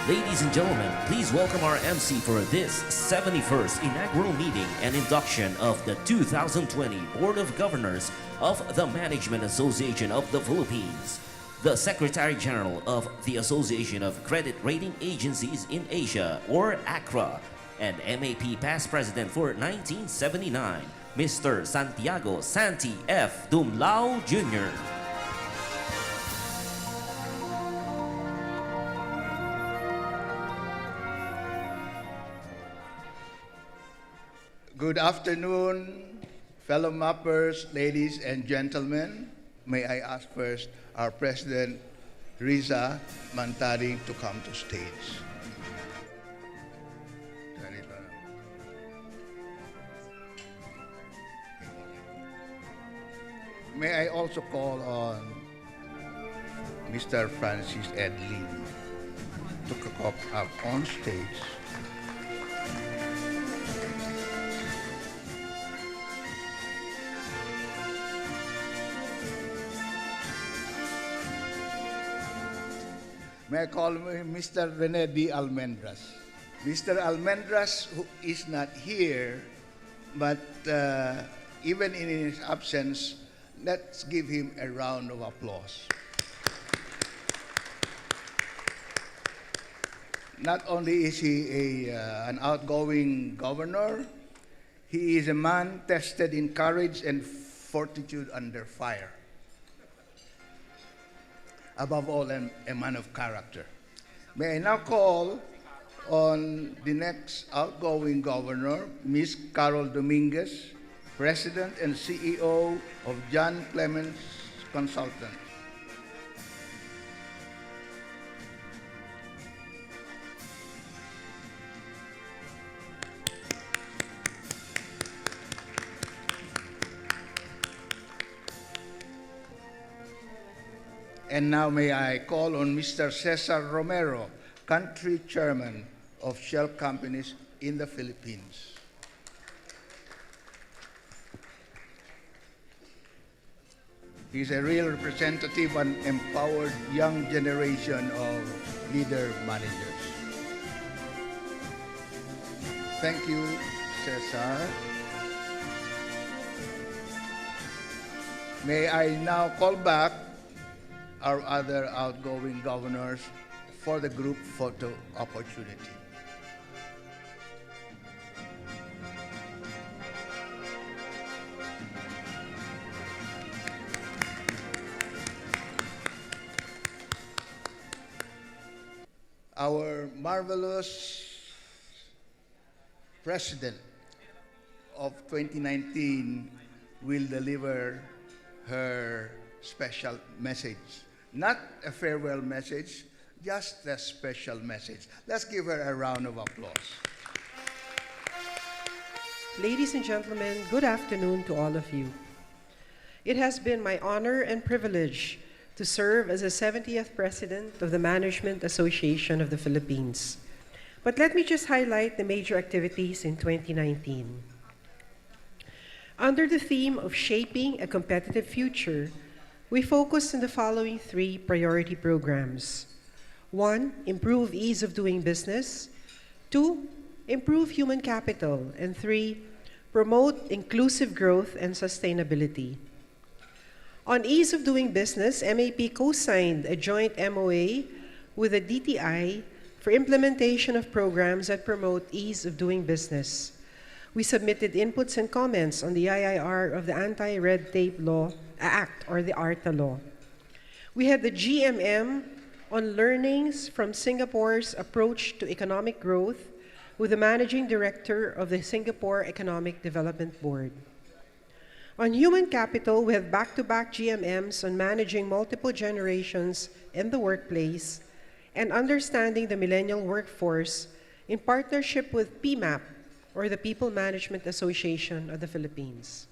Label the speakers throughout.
Speaker 1: Ladies and gentlemen, please welcome our MC for this 71st inaugural meeting and induction of the 2020 Board of Governors of the Management Association of the Philippines, the Secretary General of the Association of Credit Rating Agencies in Asia, or ACRA, and MAP past president for 1979, Mr. Santiago Santi F. Dumlao Jr.
Speaker 2: Good afternoon, fellow mappers, ladies and gentlemen. May I ask first our President, Riza Mantari, to come to stage. May I also call on Mr. Francis Edlin to come up on stage. May I call Mr. Rene D. Almendras. Mr. Almendras, who is not here, but even in his absence, let's give him a round of applause. Not only is he an outgoing governor, he is a man tested in courage and fortitude under fire. Above all, a man of character. May I now call on the next outgoing governor, Ms. Carol Dominguez, President and CEO of John Clements Consultants. And now may I call on Mr. Cesar Romero, Country Chairman of Shell Companies in the Philippines. He's a real representative and empowered young generation of leader managers. Thank you, Cesar. May I now call back our other outgoing governors for the group photo opportunity. Our marvelous president of 2019 will deliver her special message. Not a farewell message, just a special message. Let's give her a round of applause.
Speaker 3: Ladies and gentlemen, good afternoon to all of you. It has been my honor and privilege to serve as the 70th President of the Management Association of the Philippines. But let me just highlight the major activities in 2019. Under the theme of shaping a competitive future, we focused on the following three priority programs. 1, improve ease of doing business. 2, improve human capital. And 3, promote inclusive growth and sustainability. On ease of doing business, MAP co-signed a joint MOA with the DTI for implementation of programs that promote ease of doing business. We submitted inputs and comments on the IIR of the Anti-Red Tape Law Act, or the ARTA law. We had the GMM on learnings from Singapore's approach to economic growth with the Managing Director of the Singapore Economic Development Board. On human capital, we have back-to-back GMMs on managing multiple generations in the workplace and understanding the millennial workforce in partnership with PMAP, or the People Management Association of the Philippines.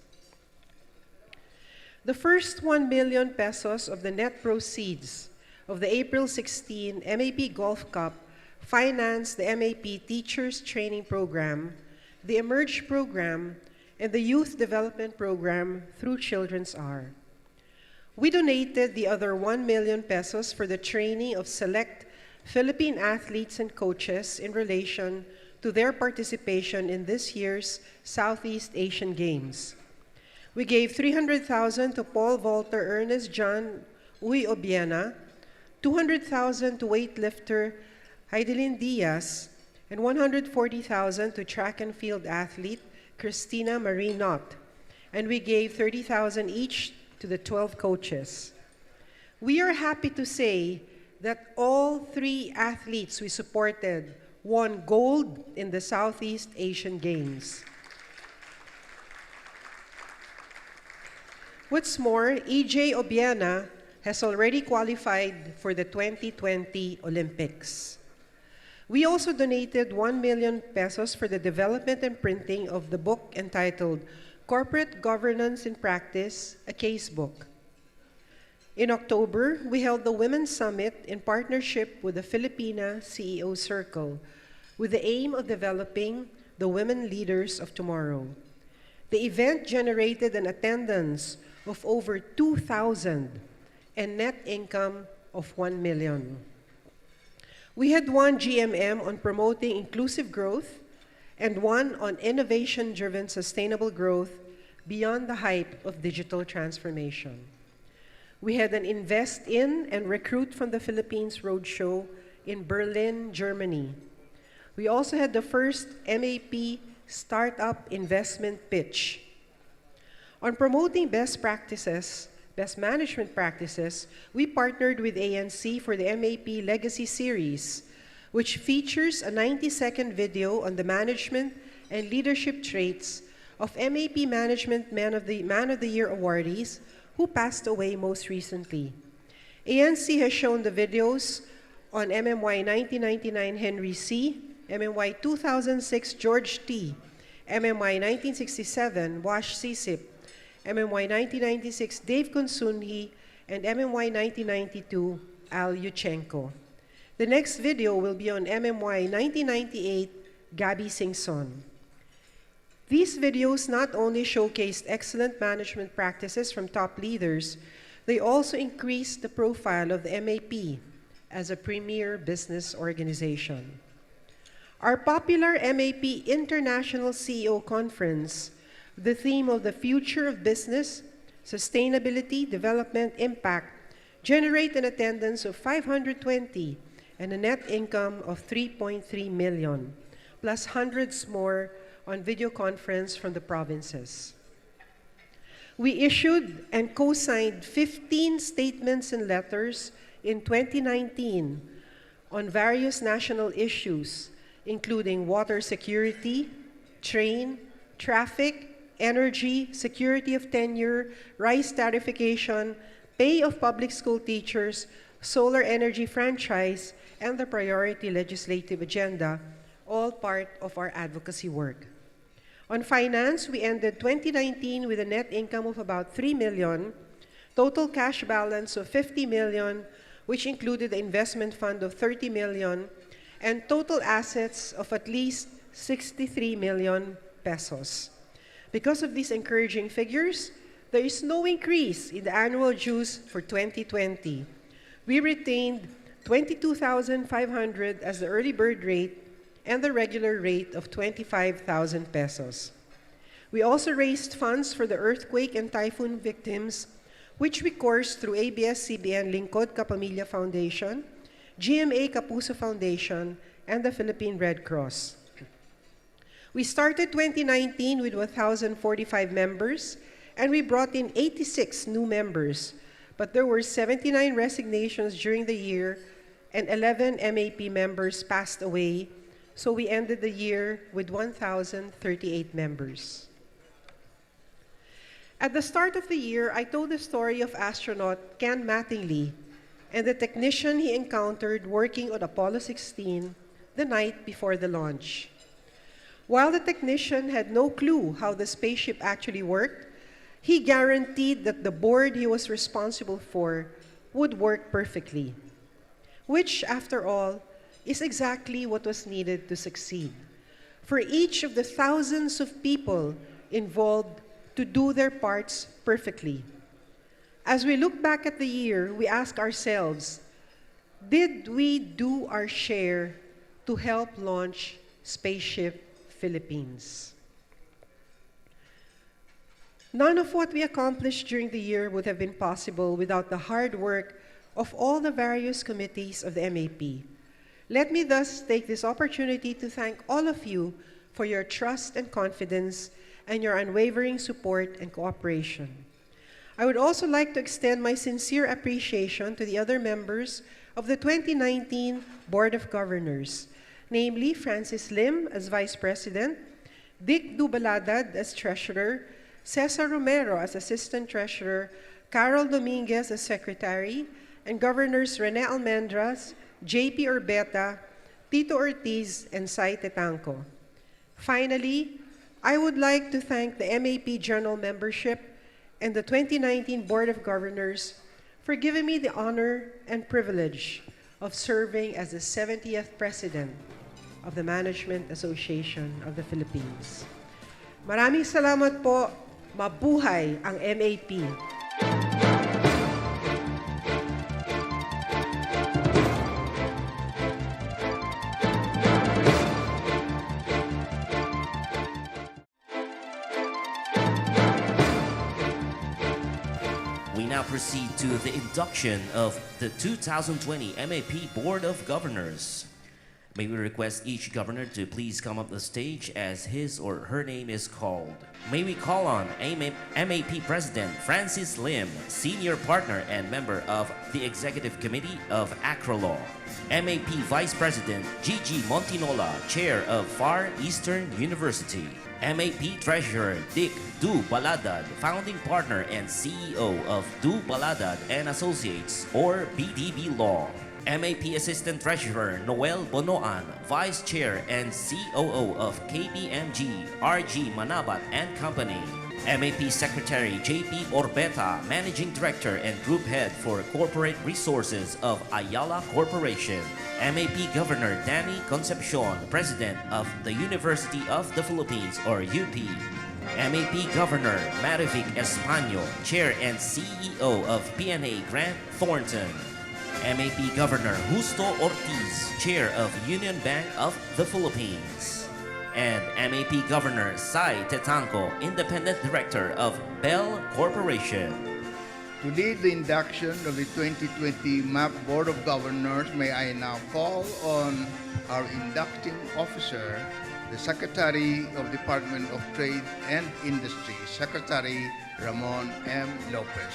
Speaker 3: The first 1 million pesos of the net proceeds of the April 16 MAP Golf Cup financed the MAP Teachers Training Program, the Emerge Program, and the Youth Development Program through Children's Hour. We donated the other 1 million pesos for the training of select Philippine athletes and coaches in relation to their participation in this year's Southeast Asian Games. We gave 300,000 to pole vaulter Ernest John Uy Obiena, 200,000 to weightlifter Heidelin Diaz, and 140,000 to track and field athlete Christina Marie Knott, and we gave 30,000 each to the 12 coaches. We are happy to say that all 3 athletes we supported won gold in the Southeast Asian Games. What's more, EJ Obiena has already qualified for the 2020 Olympics. We also donated 1 million pesos for the development and printing of the book entitled Corporate Governance in Practice, a Casebook. In October, we held the Women's Summit in partnership with the Filipina CEO Circle with the aim of developing the women leaders of tomorrow. The event generated an attendance of over 2,000 and net income of 1 million. We had 1 GMM on promoting inclusive growth and 1 on innovation-driven sustainable growth beyond the hype of digital transformation. We had an Invest in and Recruit from the Philippines roadshow in Berlin, Germany. We also had the first MAP Startup Investment Pitch. On promoting best management practices, we partnered with ANC for the MAP Legacy Series, which features a 90-second video on the management and leadership traits of MAP Management Man of the Year awardees who passed away most recently. ANC has shown the videos on MMY 1999 Henry C., MMY 2006 George T., MMY 1967 Wash Sisip, MMY 1996 Dave Consunhi, and MMY 1992 Al Yuchenko. The next video will be on MMY 1998 Gabby Singson. These videos not only showcased excellent management practices from top leaders, they also increased the profile of the MAP as a premier business organization. Our popular MAP International CEO Conference, the theme of the future of business, sustainability, development, impact, generate an attendance of 520 and a net income of 3.3 million, plus hundreds more on video conference from the provinces. We issued and co-signed 15 statements and letters in 2019 on various national issues, including water security, train, traffic, energy, security of tenure, rice tariffication, pay of public school teachers, solar energy franchise, and the priority legislative agenda, all part of our advocacy work. On finance, we ended 2019 with a net income of about 3 million, total cash balance of 50 million, which included the investment fund of 30 million, and total assets of at least 63 million pesos. Because of these encouraging figures, there is no increase in the annual dues for 2020. We retained 22,500 as the early bird rate and the regular rate of 25,000 pesos. We also raised funds for the earthquake and typhoon victims, which we coursed through ABS-CBN Lingkod Kapamilya Foundation, GMA Kapuso Foundation, and the Philippine Red Cross. We started 2019 with 1,045 members, and we brought in 86 new members, but there were 79 resignations during the year, and 11 MAP members passed away, so we ended the year with 1,038 members. At the start of the year, I told the story of astronaut Ken Mattingly and the technician he encountered working on Apollo 16 the night before the launch. While the technician had no clue how the spaceship actually worked, he guaranteed that the board he was responsible for would work perfectly, which, after all, is exactly what was needed to succeed. For each of the thousands of people involved to do their parts perfectly. As we look back at the year, we ask ourselves, Did we do our share to help launch Spaceship Philippines? None of what we accomplished during the year would have been possible without the hard work of all the various committees of the MAP. Let me thus take this opportunity to thank all of you for your trust and confidence and your unwavering support and cooperation. I would also like to extend my sincere appreciation to the other members of the 2019 Board of Governors, namely Francis Lim as Vice President, Dick Dubaladad as Treasurer, Cesar Romero as Assistant Treasurer, Carol Dominguez as Secretary, and Governors Rene Almendras, JP Urbeta, Tito Ortiz, and Sai Tetanco. Finally, I would like to thank the MAP General Membership and the 2019 Board of Governors for giving me the honor and privilege of serving as the 70th President of the Management Association of the Philippines. Maraming salamat po. Mabuhay ang MAP.
Speaker 1: We now proceed to the induction of the 2020 MAP Board of Governors. May we request each governor to please come up the stage as his or her name is called. May we call on MAP President Francis Lim, Senior Partner and member of the Executive Committee of ACRA-Law. MAP Vice President Gigi Montinola, Chair of Far Eastern University. MAP Treasurer Dick Du Baladad, Founding Partner and CEO of Du Baladad and Associates, or BDB Law. MAP Assistant Treasurer Noel Bonoan, Vice Chair and COO of KPMG, RG Manabat and Company. MAP Secretary JP Orbeta, Managing Director and Group Head for Corporate Resources of Ayala Corporation. MAP Governor Danny Concepcion, President of the University of the Philippines, or UP. MAP Governor Marivic Españo, Chair and CEO of PNA Grant Thornton. MAP Governor Justo Ortiz, Chair of Union Bank of the Philippines. And MAP Governor Sai Tetanco, Independent Director of Bell Corporation.
Speaker 2: To lead the induction of the 2020 MAP Board of Governors, may I now call on our inducting officer, the Secretary of Department of Trade and Industry, Secretary Ramon M. Lopez.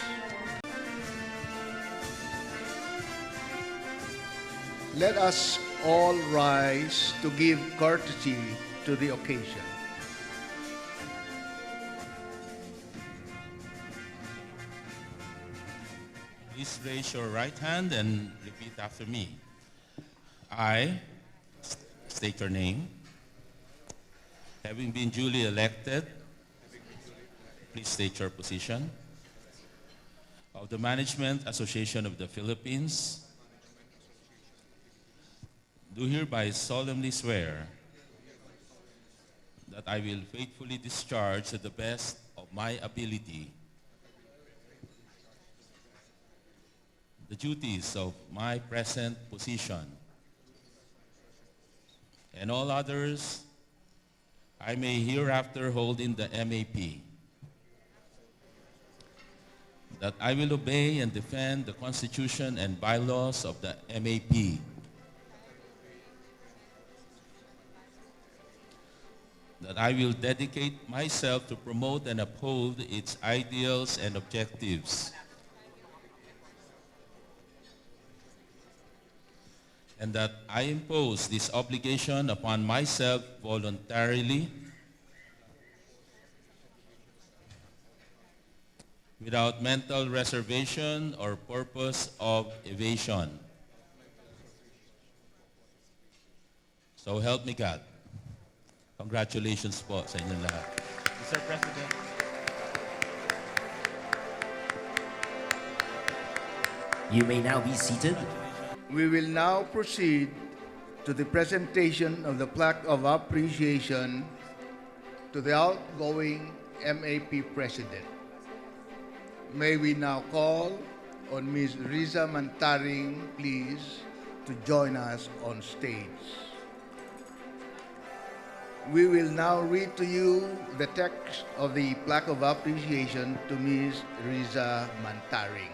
Speaker 2: Let us all rise to give courtesy to the occasion.
Speaker 4: Please raise your right hand and repeat after me. I, state your name, having been duly elected, please state your position, of the Management Association of the Philippines, do hereby solemnly swear that I will faithfully discharge to the best of my ability the duties of my present position and all others I may hereafter hold in the MAP, that I will obey and defend the Constitution and bylaws of the MAP, that I will dedicate myself to promote and uphold its ideals and objectives, and that I impose this obligation upon myself voluntarily, without mental reservation or purpose of evasion. So help me God. Congratulations po sa inyong lahat. Mr. President.
Speaker 1: You may now be seated.
Speaker 2: We will now proceed to the presentation of the plaque of appreciation to the outgoing MAP President. May we now call on Ms. Riza Mantaring, please, to join us on stage. We will now read to you the text of the Plaque of Appreciation to Ms. Riza Mantaring.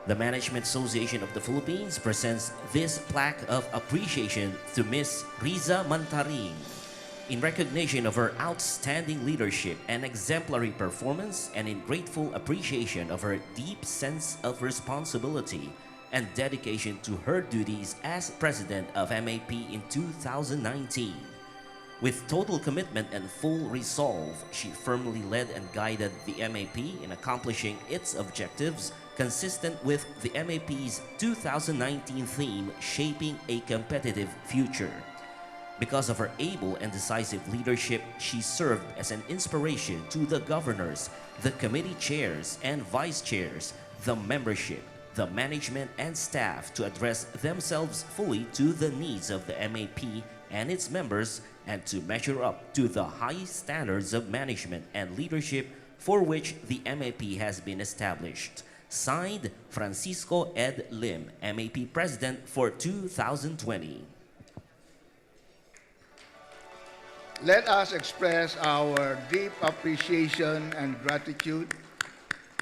Speaker 1: The Management Association of the Philippines presents this plaque of appreciation to Ms. Riza Mantaring in recognition of her outstanding leadership and exemplary performance, and in grateful appreciation of her deep sense of responsibility and dedication to her duties as President of MAP in 2019. With total commitment and full resolve, she firmly led and guided the MAP in accomplishing its objectives, consistent with the MAP's 2019 theme, Shaping a Competitive Future. Because of her able and decisive leadership, she served as an inspiration to the governors, the committee chairs and vice chairs, the membership, the management and staff to address themselves fully to the needs of the MAP and its members, and to measure up to the high standards of management and leadership for which the MAP has been established. Signed, Francisco Ed Lim, MAP President for 2020.
Speaker 2: Let us express our deep appreciation and gratitude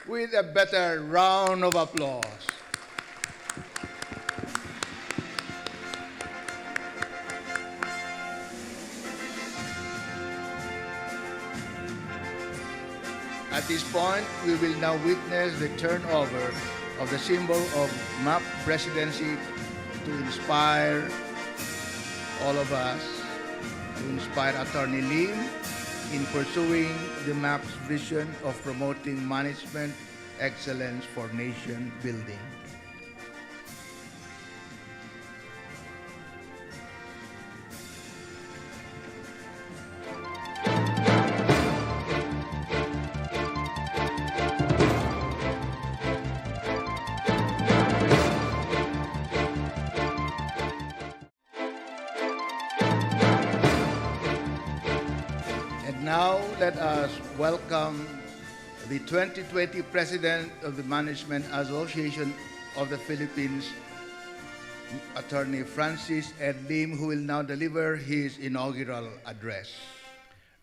Speaker 2: with a better round of applause. At this point, we will now witness the turnover of the symbol of MAP presidency to inspire all of us, to inspire Attorney Lim in pursuing the MAP's vision of promoting management excellence for nation building. Now, let us welcome the 2020 President of the Management Association of the Philippines, Attorney Francis Ed Lim, who will now deliver his inaugural address.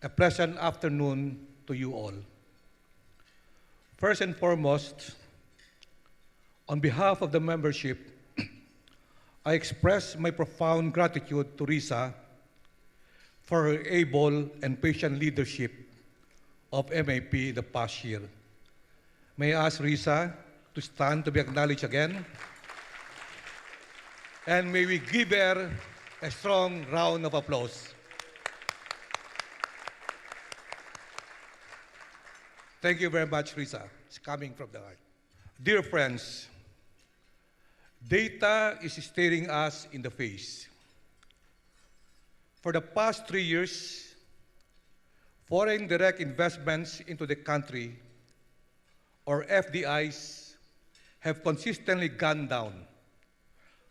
Speaker 5: A pleasant afternoon to you all. First and foremost, on behalf of the membership, I express my profound gratitude to Riza for her able and patient leadership of MAP the past year. May I ask Riza to stand to be acknowledged again? And may we give her a strong round of applause. Thank you very much, Riza. It's coming from the heart. Dear friends, data is staring us in the face. For the past 3 years, foreign direct investments into the country, or FDIs, have consistently gone down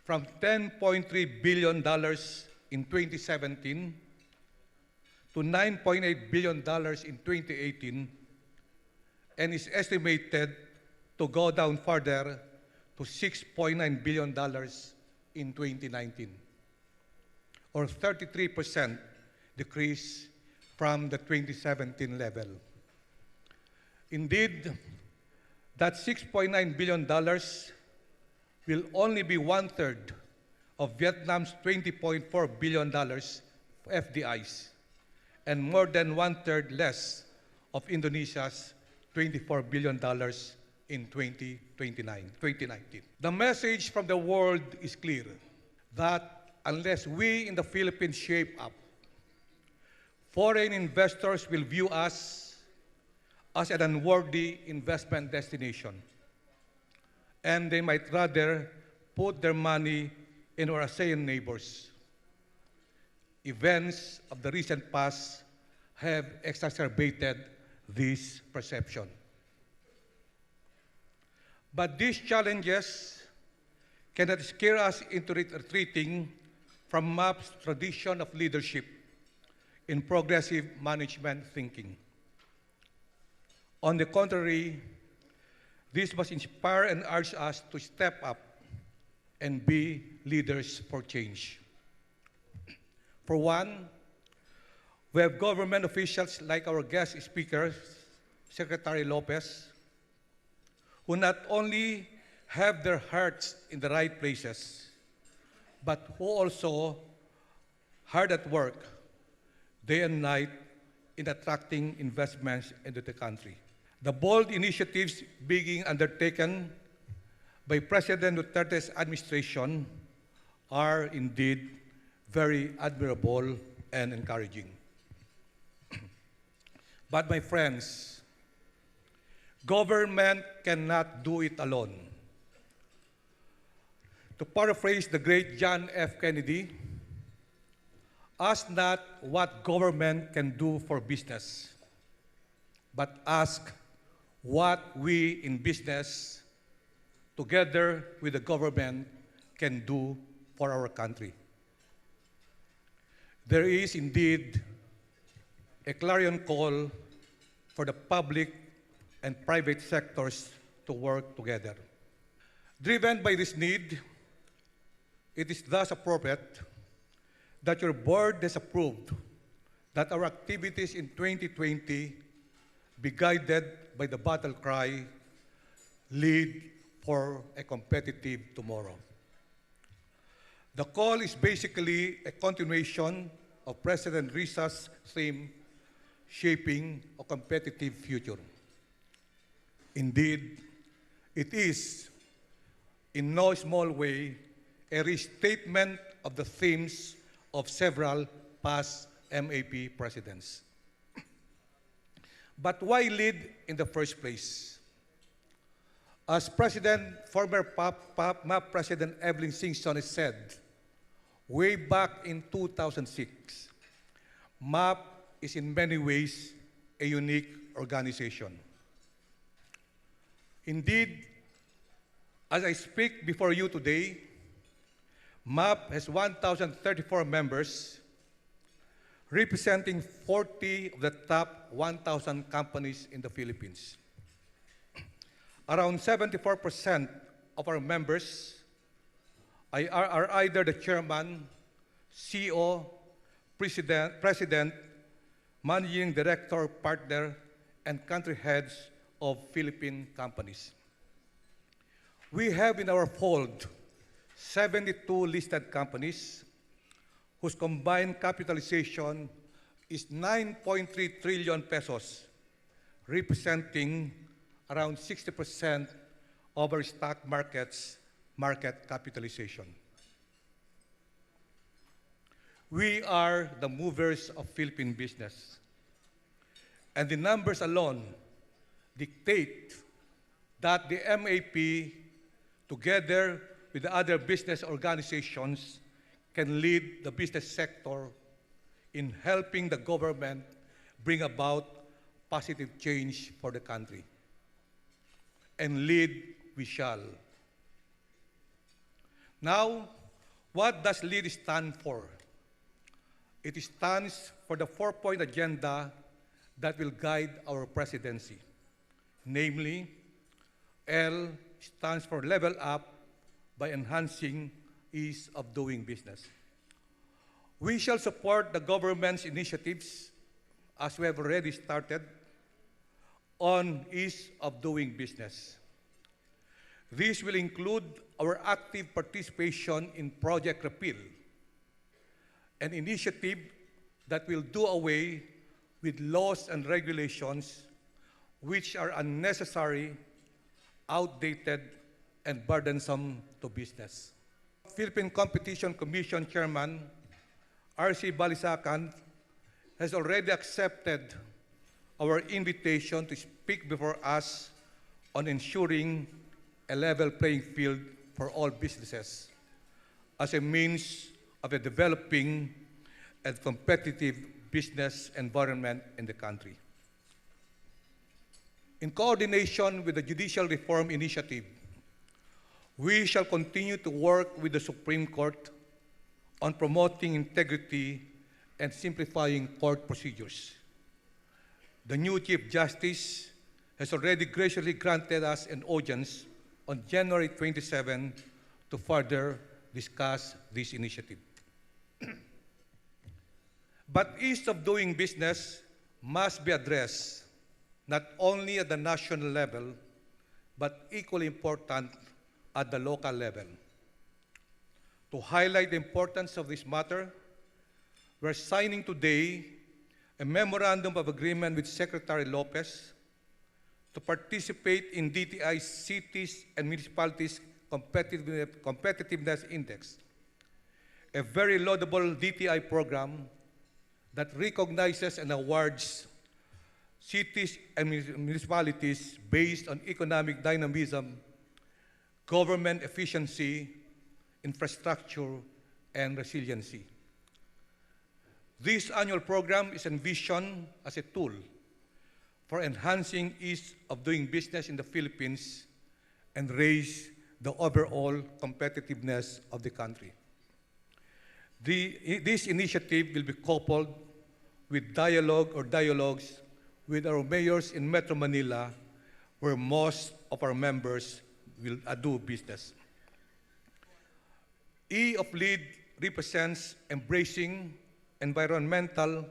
Speaker 5: from $10.3 billion in 2017 to $9.8 billion in 2018, and is estimated to go down further to $6.9 billion in 2019. Or 33% decrease from the 2017 level. Indeed, that $6.9 billion will only be 1/3 of Vietnam's $20.4 billion FDIs, and more than 1/3 less of Indonesia's $24 billion in 2019. The message from the world is clear, that unless we in the Philippines shape up, foreign investors will view us as an unworthy investment destination, and they might rather put their money in our ASEAN neighbors. Events of the recent past have exacerbated this perception. But these challenges cannot scare us into retreating from MAP's tradition of leadership in progressive management thinking. On the contrary, this must inspire and urge us to step up and be leaders for change. For one, we have government officials like our guest speaker, Secretary Lopez, who not only have their hearts in the right places, but who also hard at work day and night in attracting investments into the country. The bold initiatives being undertaken by President Duterte's administration are indeed very admirable and encouraging. But my friends, government cannot do it alone. To paraphrase the great John F. Kennedy, ask not what government can do for business, but ask what we in business, together with the government, can do for our country. There is indeed a clarion call for the public and private sectors to work together. Driven by this need, it is thus appropriate that your board has approved that our activities in 2020 be guided by the battle cry, lead for a competitive tomorrow. The call is basically a continuation of President Risa's theme, shaping a competitive future. Indeed, it is, in no small way, a restatement of the themes of several past MAP presidents. But why lead in the first place? As former MAP President Evelyn Singson has said, way back in 2006, MAP is in many ways a unique organization. Indeed, as I speak before you today, MAP has 1,034 members, representing 40 of the top 1,000 companies in the Philippines. Around 74% of our members are either the chairman, CEO, president, managing director, partner, and country heads of Philippine companies. We have in our fold 72 listed companies whose combined capitalization is 9.3 trillion pesos, representing around 60% of our stock market capitalization. We are the movers of Philippine business, and the numbers alone dictate that the MAP, together with the other business organizations, can lead the business sector in helping the government bring about positive change for the country. And lead we shall. Now, what does LEAD stand for? It stands for the 4-point agenda that will guide our presidency. Namely, L stands for level up by enhancing ease of doing business. We shall support the government's initiatives, as we have already started, on ease of doing business. This will include our active participation in Project Repeal, an initiative that will do away with laws and regulations which are unnecessary, outdated, and burdensome to business. Philippine Competition Commission Chairman R.C. Balisacan has already accepted our invitation to speak before us on ensuring a level playing field for all businesses as a means of a developing and competitive business environment in the country. In coordination with the Judicial Reform Initiative, we shall continue to work with the Supreme Court on promoting integrity and simplifying court procedures. The new Chief Justice has already graciously granted us an audience on January 27 to further discuss this initiative. But ease of doing business must be addressed not only at the national level, but equally important at the local level. To highlight the importance of this matter, we're signing today a memorandum of agreement with Secretary Lopez to participate in DTI's Cities and Municipalities Competitiveness Index, a very laudable DTI program that recognizes and awards cities and municipalities based on economic dynamism, government efficiency, infrastructure, and resiliency. This annual program is envisioned as a tool for enhancing ease of doing business in the Philippines and raise the overall competitiveness of the country. This initiative will be coupled with dialogues with our mayors in Metro Manila, where most of our members will do business. E of LEAD represents embracing environmental,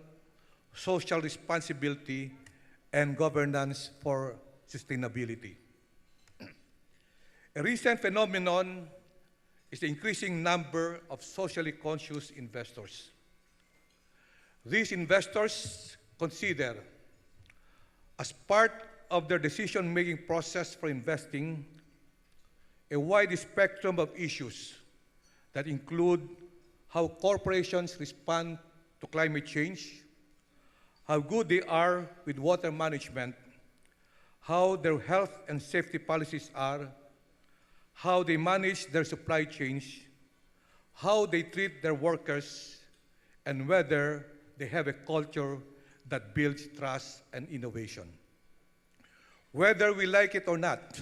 Speaker 5: social responsibility, and governance for sustainability. A recent phenomenon is the increasing number of socially conscious investors. These investors consider, as part of their decision-making process for investing, a wide spectrum of issues that include how corporations respond to climate change, how good they are with water management, how their health and safety policies are, how they manage their supply chains, how they treat their workers, and whether they have a culture that builds trust and innovation. Whether we like it or not,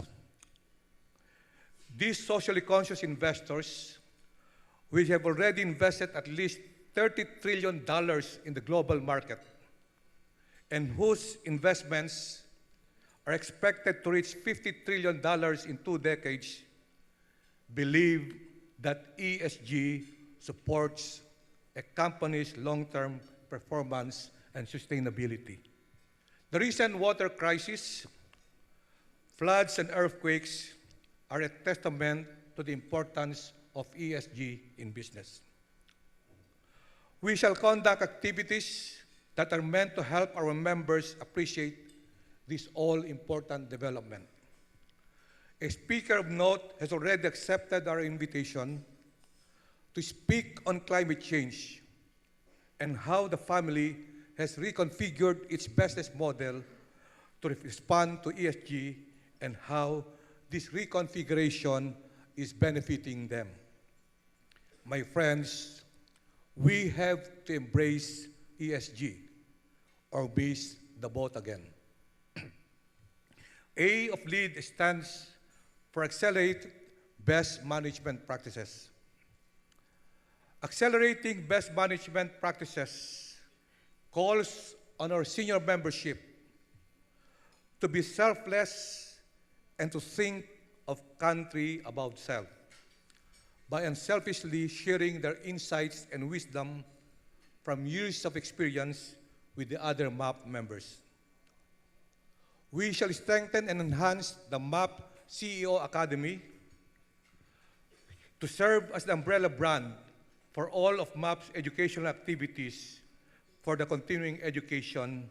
Speaker 5: these socially conscious investors, which have already invested at least $30 trillion in the global market, and whose investments are expected to reach $50 trillion in 2 decades, believe that ESG supports a company's long-term performance and sustainability. The recent water crisis, floods, and earthquakes are a testament to the importance of ESG in business. We shall conduct activities that are meant to help our members appreciate this all-important development. A speaker of note has already accepted our invitation to speak on climate change and how the family has reconfigured its business model to respond to ESG and how this reconfiguration is benefiting them. My friends, we have to embrace ESG or miss the boat again. A of LEAD stands for Accelerate Best Management Practices. Accelerating best management practices calls on our senior membership to be selfless and to think of country above self by unselfishly sharing their insights and wisdom from years of experience with the other MAP members. We shall strengthen and enhance the MAP CEO Academy to serve as the umbrella brand for all of MAP's educational activities for the continuing education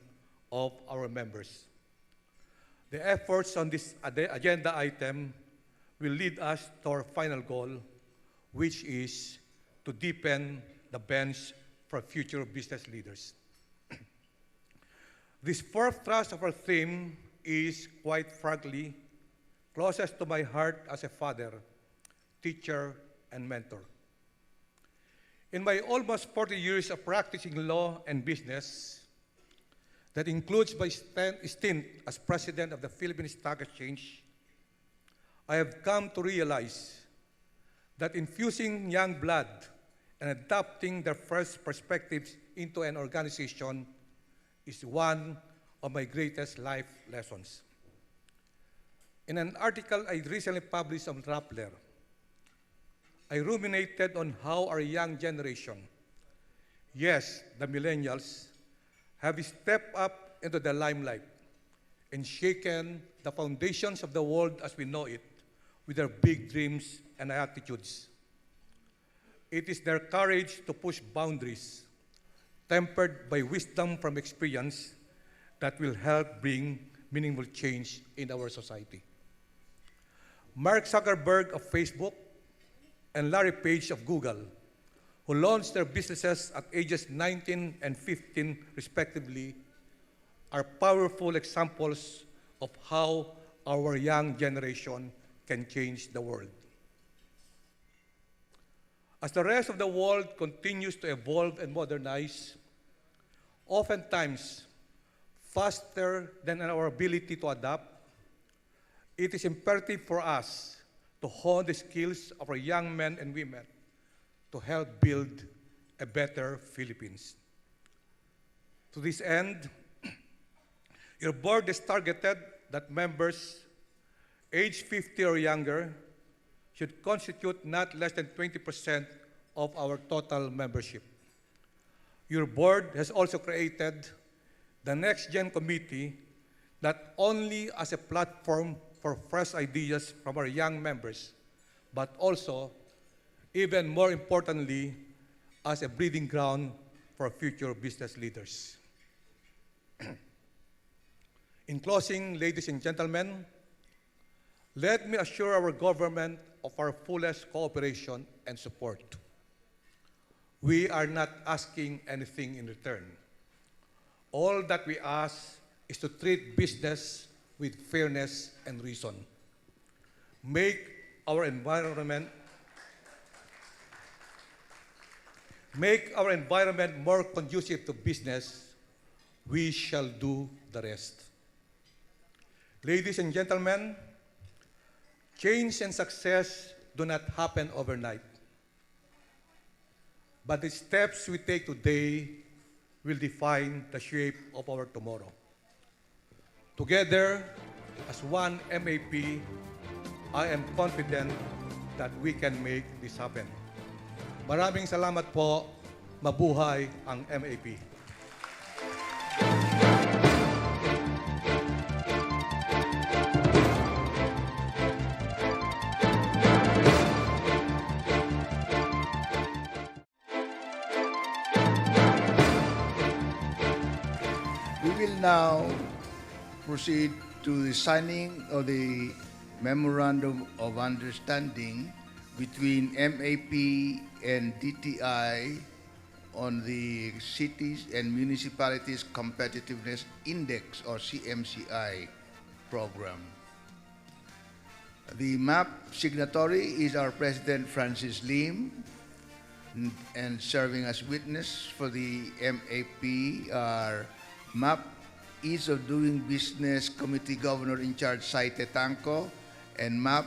Speaker 5: of our members. The efforts on this agenda item will lead us to our final goal, which is to deepen the bench for future business leaders. This fourth thrust of our theme is, quite frankly, closest to my heart as a father, teacher, and mentor. In my almost 40 years of practicing law and business, that includes my stint as president of the Philippine Stock Exchange, I have come to realize that infusing young blood and adapting their first perspectives into an organization is one of my greatest life lessons. In an article I recently published on Rappler, I ruminated on how our young generation, yes, the millennials, have stepped up into the limelight and shaken the foundations of the world as we know it with their big dreams and attitudes. It is their courage to push boundaries, tempered by wisdom from experience, that will help bring meaningful change in our society. Mark Zuckerberg of Facebook and Larry Page of Google, who launched their businesses at ages 19 and 15 respectively, are powerful examples of how our young generation can change the world. As the rest of the world continues to evolve and modernize, oftentimes faster than our ability to adapt, it is imperative for us to hone the skills of our young men and women to help build a better Philippines. To this end, your board is targeted that members aged 50 or younger should constitute not less than 20% of our total membership. Your board has also created the Next Gen Committee not only as a platform for fresh ideas from our young members, but also, even more importantly, as a breeding ground for future business leaders. In closing, ladies and gentlemen, let me assure our government of our fullest cooperation and support. We are not asking anything in return. All that we ask is to treat business with fairness and reason. Make our environment more conducive to business. We shall do the rest. Ladies and gentlemen, change and success do not happen overnight. But the steps we take today will define the shape of our tomorrow. Together, as one MAP, I am confident that we can make this happen. Maraming salamat po. Mabuhay ang MAP.
Speaker 2: We will now proceed to the signing of the Memorandum of Understanding between MAP and DTI on the Cities and Municipalities Competitiveness Index, or CMCI program. The MAP signatory is our President Francis Lim, and serving as witness for the MAP are MAP Ease of Doing Business Committee Governor in Charge Saite Tanco and MAP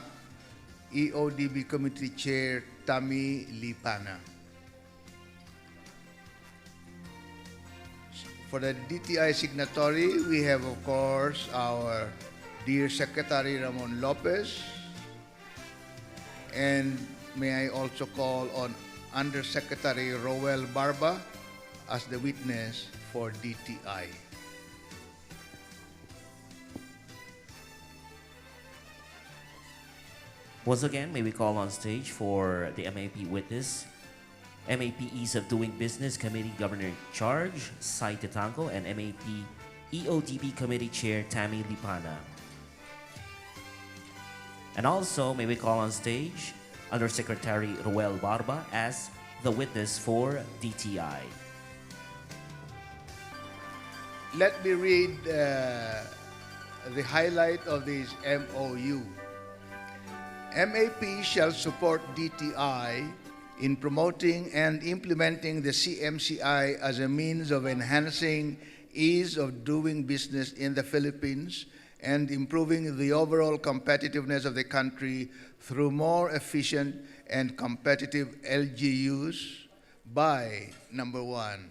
Speaker 2: EODB Committee Chair Tami Lipana. For the DTI signatory, we have, of course, our dear Secretary Ramon Lopez, and may I also call on Undersecretary Roel Barba as the witness for DTI.
Speaker 1: Once again, may we call on stage for the MAP witness, MAP Ease of Doing Business Committee Governor in Charge, Saite Tanco, and MAP EODB Committee Chair, Tami Lipana. And also, may we call on stage Undersecretary Roel Barba as the witness for DTI.
Speaker 2: Let me read the highlight of this MOU. MAP shall support DTI in promoting and implementing the CMCI as a means of enhancing ease of doing business in the Philippines and improving the overall competitiveness of the country through more efficient and competitive LGUs by, number one,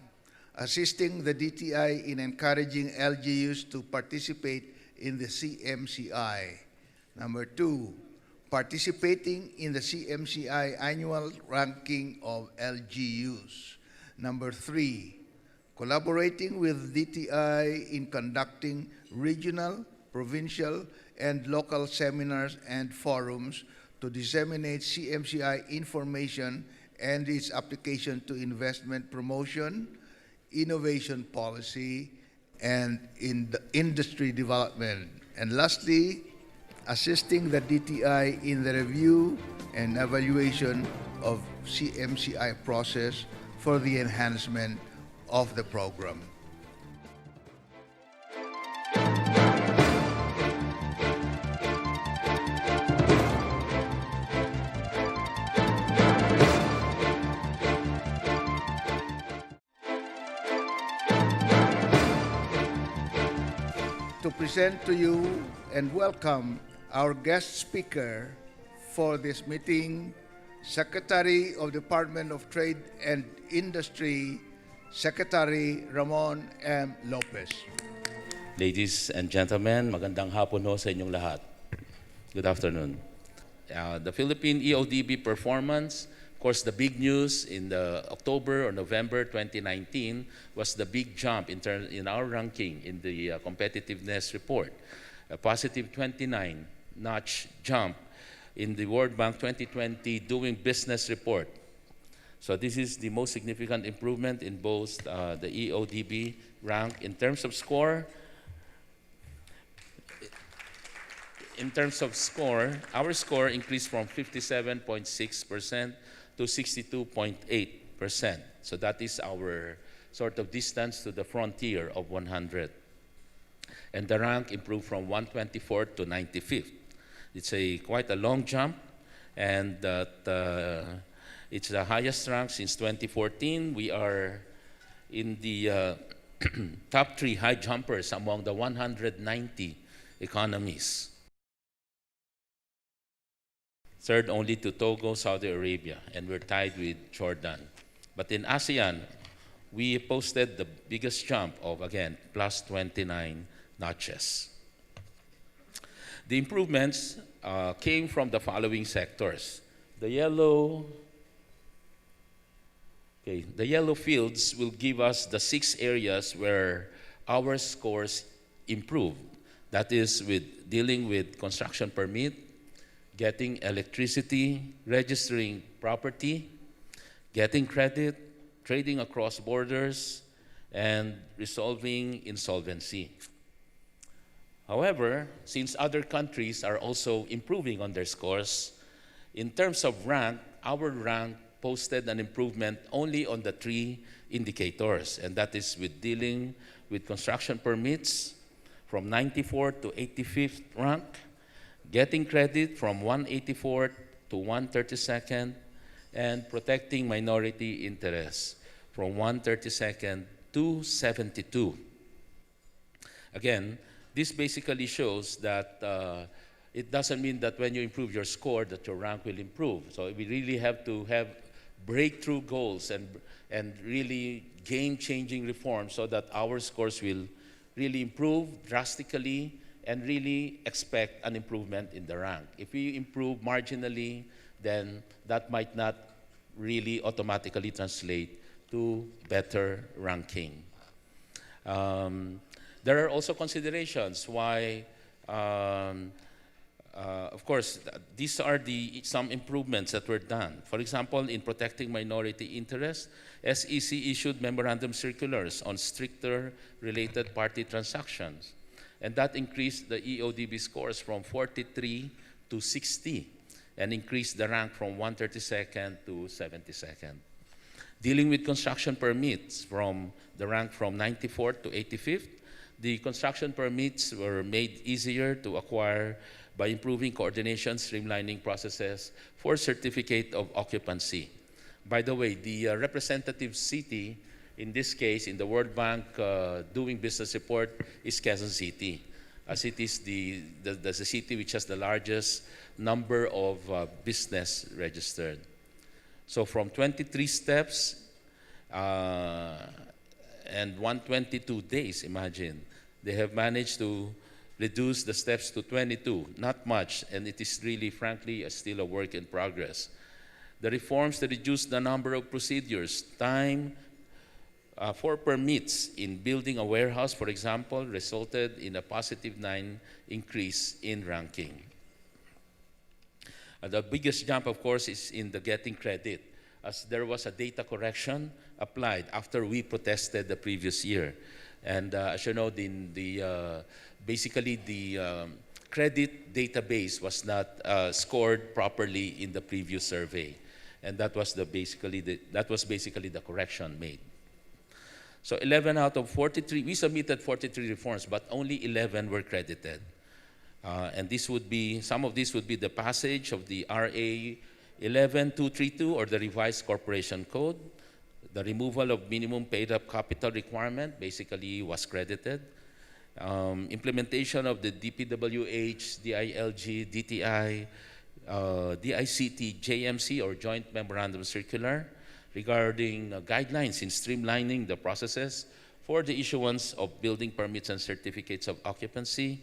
Speaker 2: assisting the DTI in encouraging LGUs to participate in the CMCI. Number two, participating in the CMCI annual ranking of LGUs. Number 3, collaborating with DTI in conducting regional, provincial, and local seminars and forums to disseminate CMCI information and its application to investment promotion, innovation policy, and in the industry development. And lastly, assisting the DTI in the review and evaluation of CMCI process for the enhancement of the program. To present to you and welcome our guest speaker for this meeting, Secretary of Department of Trade and Industry, Secretary Ramon M. Lopez.
Speaker 4: Ladies and gentlemen, magandang hapon ho sa inyong lahat. Good afternoon. The Philippine EODB performance, of course, the big news in the October or November 2019 was the big jump in our ranking in the competitiveness report, a positive 29-notch jump in the World Bank 2020 Doing Business report. So this is the most significant improvement in both the EODB rank in terms of score. In terms of score, our score increased from 57.6% to 62.8%. So that is our sort of distance to the frontier of 100. And the rank improved from 124th to 95th. It's quite a long jump, and it's the highest rank since 2014. We are in the top 3 high jumpers among the 190 economies. Third only to Togo, Saudi Arabia, and we're tied with Jordan. But in ASEAN, we posted the biggest jump of, again, plus 29 notches. The improvements came from the following sectors. The yellow fields will give us the 6 areas where our scores improved. That is with dealing with construction permit, getting electricity, registering property, getting credit, trading across borders, and resolving insolvency. However, since other countries are also improving on their scores, in terms of rank, our rank posted an improvement only on the 3 indicators, and that is with dealing with construction permits from 94th to 85th rank, getting credit from 184th to 132nd, and protecting minority interests from 132nd to 72. Again, this basically shows that it doesn't mean that when you improve your score that your rank will improve. So we really have to have breakthrough goals and really game-changing reforms so that our scores will really improve drastically and really expect an improvement in the rank. If we improve marginally, then that might not really automatically translate to better ranking. There are also considerations why, of course, these are some improvements that were done. For example, in protecting minority interests, SEC issued memorandum circulars on stricter related party transactions. And that increased the EODB scores from 43 to 60 and increased the rank from 132nd to 72nd. Dealing with construction permits from the rank from 94th to 85th, the construction permits were made easier to acquire by improving coordination, streamlining processes for certificate of occupancy. By the way, the representative city in this case, in the World Bank Doing Business report, is Quezon City. As it is the city which has the largest number of business registered. So from 23 steps and 122 days, imagine, they have managed to reduce the steps to 22, not much, and it is really, frankly, still a work in progress. The reforms that reduce the number of procedures, time for permits in building a warehouse, for example, resulted in a positive 9 increase in ranking. The biggest jump, of course, is in the getting credit, as there was a data correction applied after we protested the previous year. And as you know, basically the credit database was not scored properly in the previous survey. And that was basically the correction made. So 11 out of 43, we submitted 43 reforms, but only 11 were credited. And some of this would be the passage of the RA 11232 or the revised corporation code. The removal of minimum paid-up capital requirement basically was credited. Implementation of the DPWH, DILG, DTI, DICT, JMC or Joint Memorandum Circular regarding guidelines in streamlining the processes for the issuance of building permits and certificates of occupancy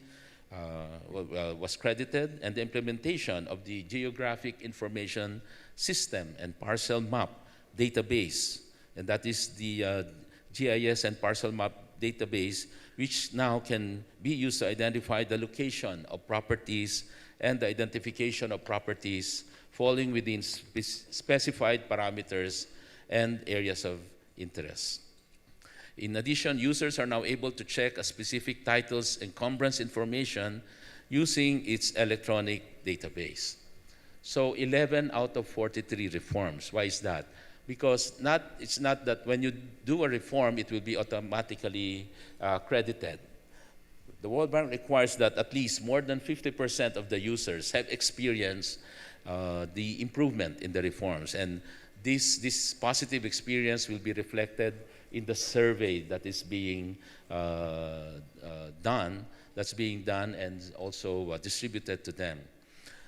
Speaker 4: was credited, and the implementation of the Geographic Information System and Parcel Map database, and that is the GIS and Parcel Map database, which now can be used to identify the location of properties and the identification of properties falling within specified parameters and areas of interest. In addition, users are now able to check a specific title's encumbrance information using its electronic database. So 11 out of 43 reforms. Why is that? Because it's not that when you do a reform, it will be automatically credited. The World Bank requires that at least more than 50% of the users have experienced the improvement in the reforms. And this positive experience will be reflected in the survey that is being done and also distributed to them.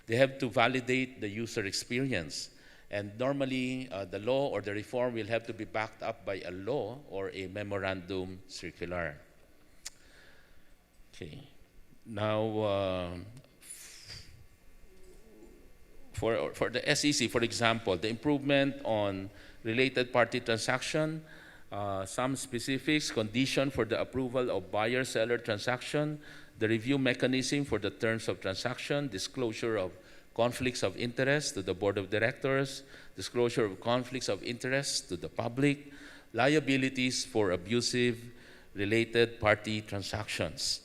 Speaker 4: They have to validate the user experience. And normally, the law or the reform will have to be backed up by a law or a memorandum circular. Okay. Now, for the SEC, for example, the improvement on related party transaction, some specifics, condition for the approval of buyer-seller transaction, the review mechanism for the terms of transaction, disclosure of conflicts of interest to the board of directors, disclosure of conflicts of interest to the public, liabilities for abusive related party transactions,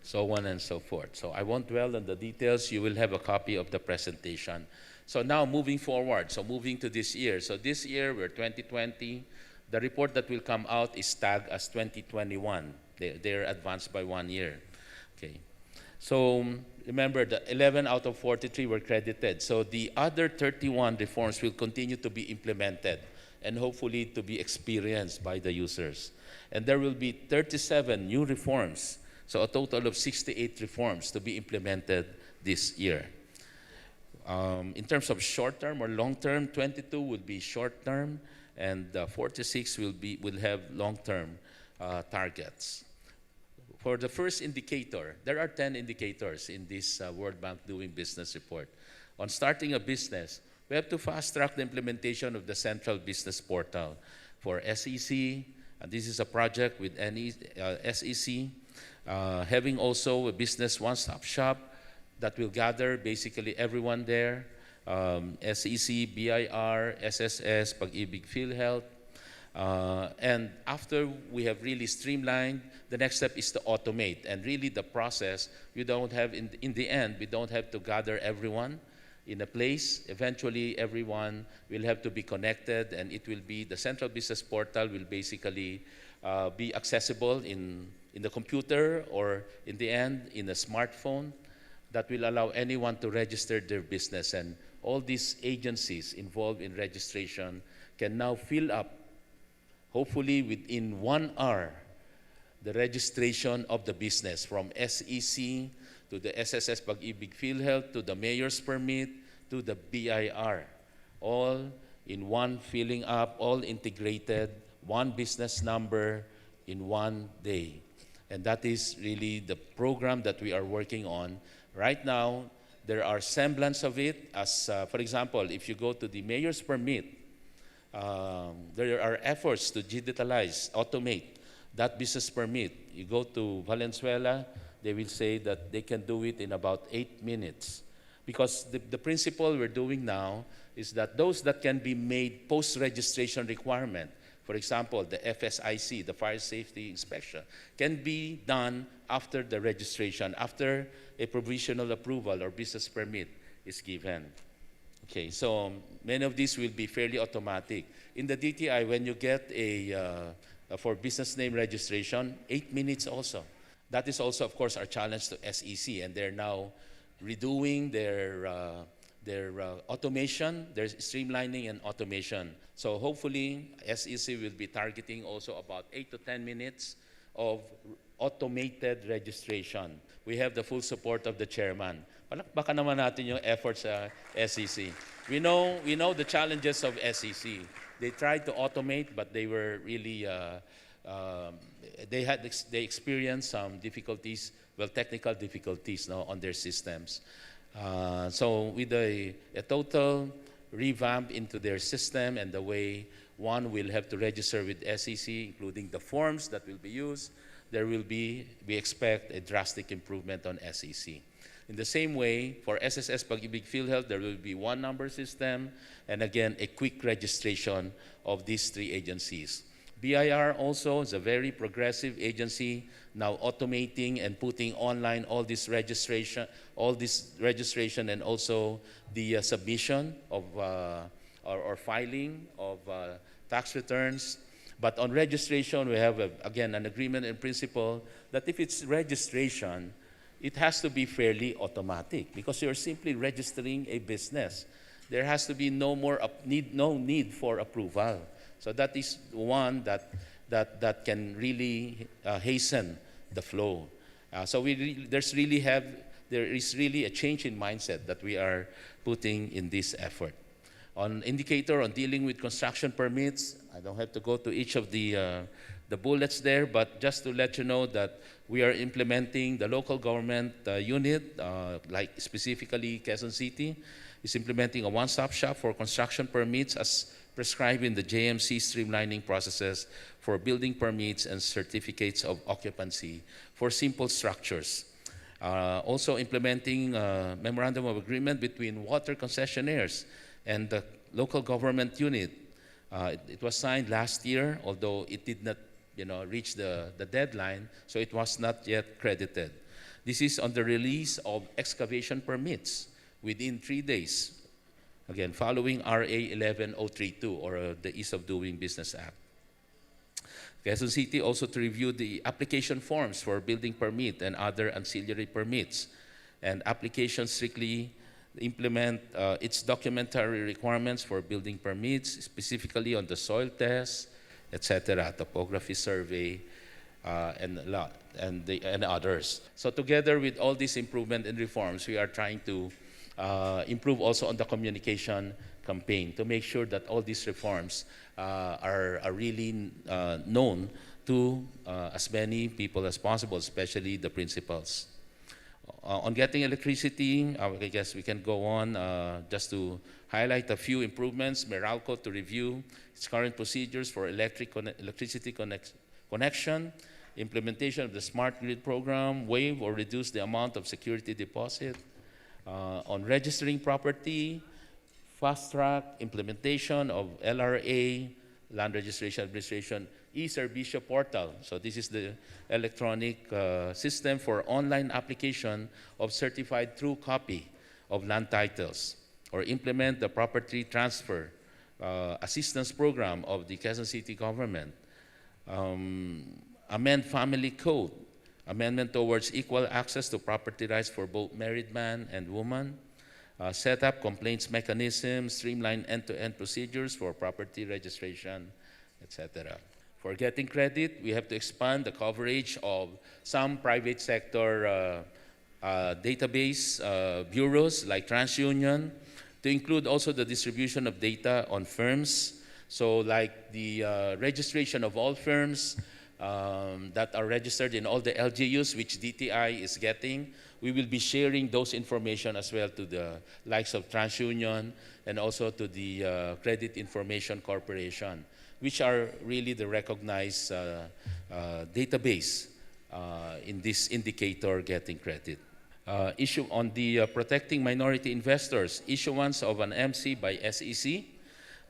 Speaker 4: so on and so forth. So I won't dwell on the details. You will have a copy of the presentation. So now moving forward, so moving to this year. So this year, we're 2020. The report that will come out is tagged as 2021. They're advanced by 1 year. Okay. So remember, the 11 out of 43 were credited. So the other 31 reforms will continue to be implemented and hopefully to be experienced by the users. And there will be 37 new reforms, so a total of 68 reforms to be implemented this year. In terms of short-term or long-term, 22 will be short-term, and 46 will have long-term targets. For the first indicator, there are 10 indicators in this World Bank Doing Business report. On starting a business, we have to fast-track the implementation of the Central Business Portal for SEC, and this is a project with SEC, having also a business one-stop shop that will gather basically everyone there, SEC, BIR, SSS, Pag-ibig PhilHealth. And after we have really streamlined, the next step is to automate. And really the process, we don't have, in the end, we don't have to gather everyone in a place. Eventually, everyone will have to be connected, and it will be, the Central Business Portal will basically be accessible in the computer or in the end, in a smartphone that will allow anyone to register their business. And all these agencies involved in registration can now fill up, hopefully within 1 hour, the registration of the business from SEC to the SSS Pag-ibig PhilHealth to the mayor's permit to the BIR. All in one filling up, all integrated, one business number in 1 day. And that is really the program that we are working on. Right now, there are semblance of it as, for example, if you go to the mayor's permit, there are efforts to digitalize, automate that business permit. You go to Valenzuela, they will say that they can do it in about 8 minutes. Because the principle we're doing now is that those that can be made post-registration requirement, for example, the FSIC, the Fire Safety Inspection, can be done after the registration, after a provisional approval or business permit is given. Okay, so many of these will be fairly automatic. In the DTI, when you get for business name registration, 8 minutes also. That is also, of course, our challenge to SEC, and they're now redoing their automation, their streamlining and automation. So hopefully, SEC will be targeting also about 8 to 10 minutes of automated registration. We have the full support of the chairman. Palakpakan naman natin yung efforts sa SEC. We know the challenges of SEC. They tried to automate, but they were really, they experienced some difficulties, well, technical difficulties now on their systems. So with a total revamp into their system and the way one will have to register with SEC, including the forms that will be used, there will be, we expect, a drastic improvement on SEC. In the same way, for SSS Pag-ibig PhilHealth, there will be one number system, and again, a quick registration of these 3 agencies. BIR also is a very progressive agency, now automating and putting online all this registration and also the submission of or filing of tax returns. But on registration, we have, again, an agreement in principle that if it's registration, it has to be fairly automatic because you're simply registering a business. There has to be no need for approval. So that is one that can really hasten the flow. So there is really a change in mindset that we are putting in this effort. On indicator on dealing with construction permits, I don't have to go to each of the bullets there, but just to let you know that we are implementing the local government unit, like specifically Quezon City, is implementing a one-stop shop for construction permits as prescribed in the JMC streamlining processes for building permits and certificates of occupancy for simple structures. Also implementing a memorandum of agreement between water concessionaires and the local government unit. It was signed last year, although it did not reach the deadline, so it was not yet credited. This is on the release of excavation permits within 3 days, again, following RA 11032, or the Ease of Doing Business Act. Quezon City also to review the application forms for building permit and other ancillary permits, and applications strictly implement its documentary requirements for building permits, specifically on the soil test, etc., topography survey, and others. So together with all these improvement and reforms, we are trying to improve also on the communication campaign to make sure that all these reforms are really known to as many people as possible, especially the principals. On getting electricity, I guess we can go on just to highlight a few improvements. Meralco to review its current procedures for electricity connection, implementation of the smart grid program, waive or reduce the amount of security deposit. On registering property, fast track implementation of LRA, Land Registration Administration, e-Servicio portal. So this is the electronic system for online application of certified true copy of land titles, or implement the property transfer assistance program of the Quezon City government. Amend family code, amendment towards equal access to property rights for both married man and woman. Set up complaints mechanisms, streamline end-to-end procedures for property registration, etc. For getting credit, we have to expand the coverage of some private sector database bureaus like TransUnion to include also the distribution of data on firms. So like the registration of all firms, that are registered in all the LGUs, which DTI is getting. We will be sharing those information as well to the likes of TransUnion and also to the Credit Information Corporation, which are really the recognized database in this indicator getting credit. Issue on the protecting minority investors, issuance of an MC by SEC,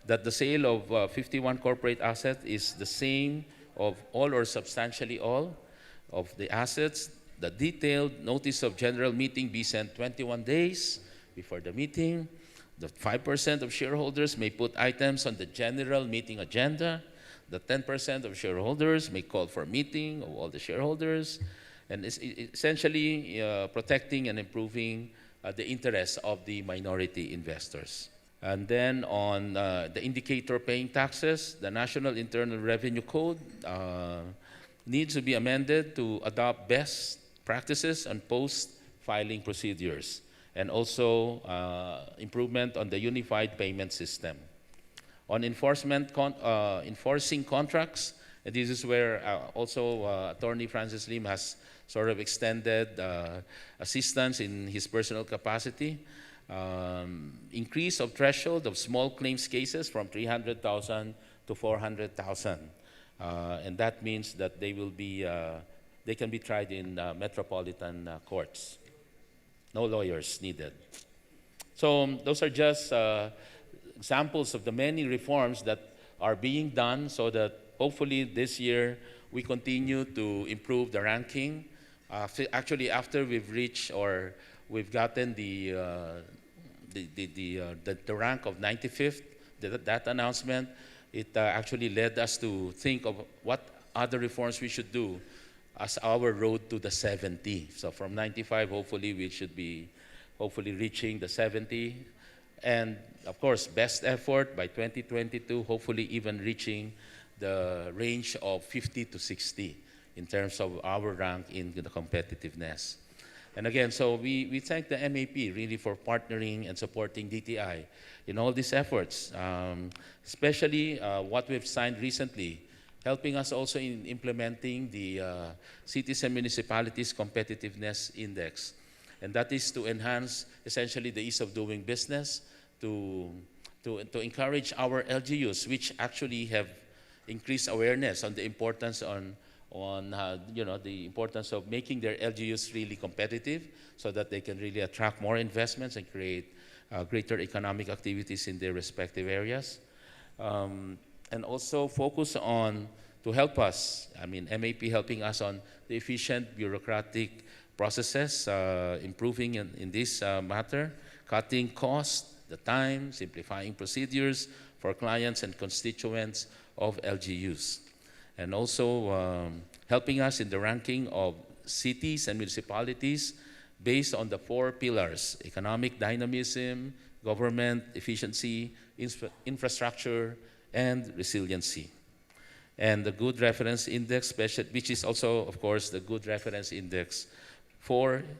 Speaker 4: that the sale of 51 corporate assets is the same of all or substantially all of the assets. The detailed notice of general meeting be sent 21 days before the meeting. The 5% of shareholders may put items on the general meeting agenda. The 10% of shareholders may call for a meeting of all the shareholders. And it's essentially protecting and improving the interests of the minority investors. And then on the indicator paying taxes, the National Internal Revenue Code needs to be amended to adopt best practices and post-filing procedures, and also improvement on the unified payment system. On enforcing contracts, and this is where also Attorney Francis Lim has sort of extended assistance in his personal capacity. Increase of threshold of small claims cases from 300,000 to 400,000. And that means that they will be, they can be tried in metropolitan courts. No lawyers needed. So those are just examples of the many reforms that are being done so that hopefully this year we continue to improve the ranking. Actually, after we've reached or we've gotten the rank of 95th, that announcement, it actually led us to think of what other reforms we should do as our road to the 70. So from 95, hopefully we should be reaching the 70. And of course, best effort by 2022, hopefully even reaching the range of 50 to 60 in terms of our rank in the competitiveness. And again, so we thank the MAP really for partnering and supporting DTI in all these efforts, especially what we've signed recently, helping us also in implementing the Cities and Municipalities Competitiveness Index. And that is to enhance essentially the ease of doing business, to encourage our LGUs, which actually have increased awareness on the importance the importance of making their LGUs really competitive so that they can really attract more investments and create greater economic activities in their respective areas. And also focus on, to help us, MAP helping us on the efficient bureaucratic processes, improving in this matter, cutting costs, the time, simplifying procedures for clients and constituents of LGUs. And also helping us in the ranking of cities and municipalities based on the 4 pillars: economic dynamism, government efficiency, infrastructure, and resiliency. And the Good Reference Index, which is also, of course, the Good Reference Index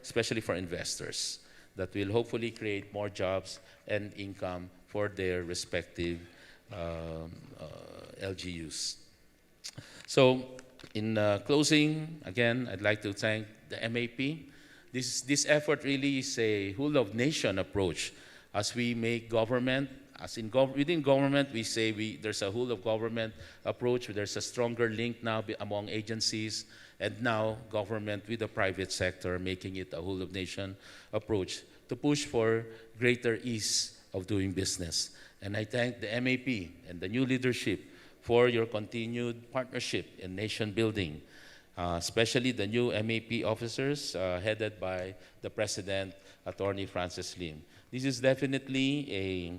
Speaker 4: especially for investors, that will hopefully create more jobs and income for their respective LGUs. So in closing, again, I'd like to thank the MAP. This effort really is a whole-of-nation approach as we make government, within government, we say there's a whole-of-government approach, there's a stronger link now among agencies, and now government with the private sector, making it a whole-of-nation approach to push for greater ease of doing business. And I thank the MAP and the new leadership for your continued partnership in nation building, especially the new MAP officers headed by the President, Attorney Francis Lim. This is definitely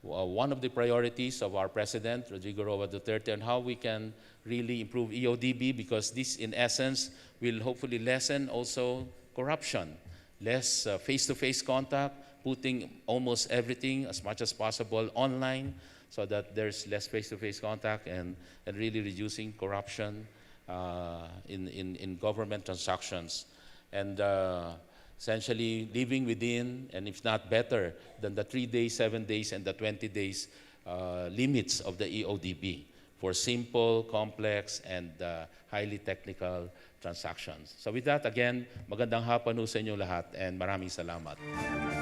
Speaker 4: one of the priorities of our President, Rodrigo Roa Duterte, and how we can really improve EODB, because this, in essence, will hopefully lessen also corruption, less face-to-face contact, putting almost everything as much as possible online so that there's less face-to-face contact, and really reducing corruption in government transactions. And essentially living within, and if not better, than the 3 days, 7 days, and the 20 days limits of the EODB for simple, complex, and highly technical transactions. So with that, again, magandang hapon ho sa inyo lahat and maraming salamat.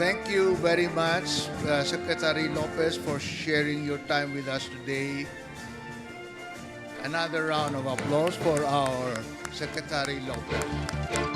Speaker 2: Thank you very much, Secretary Lopez, for sharing your time with us today. Another round of applause for our Secretary Lopez.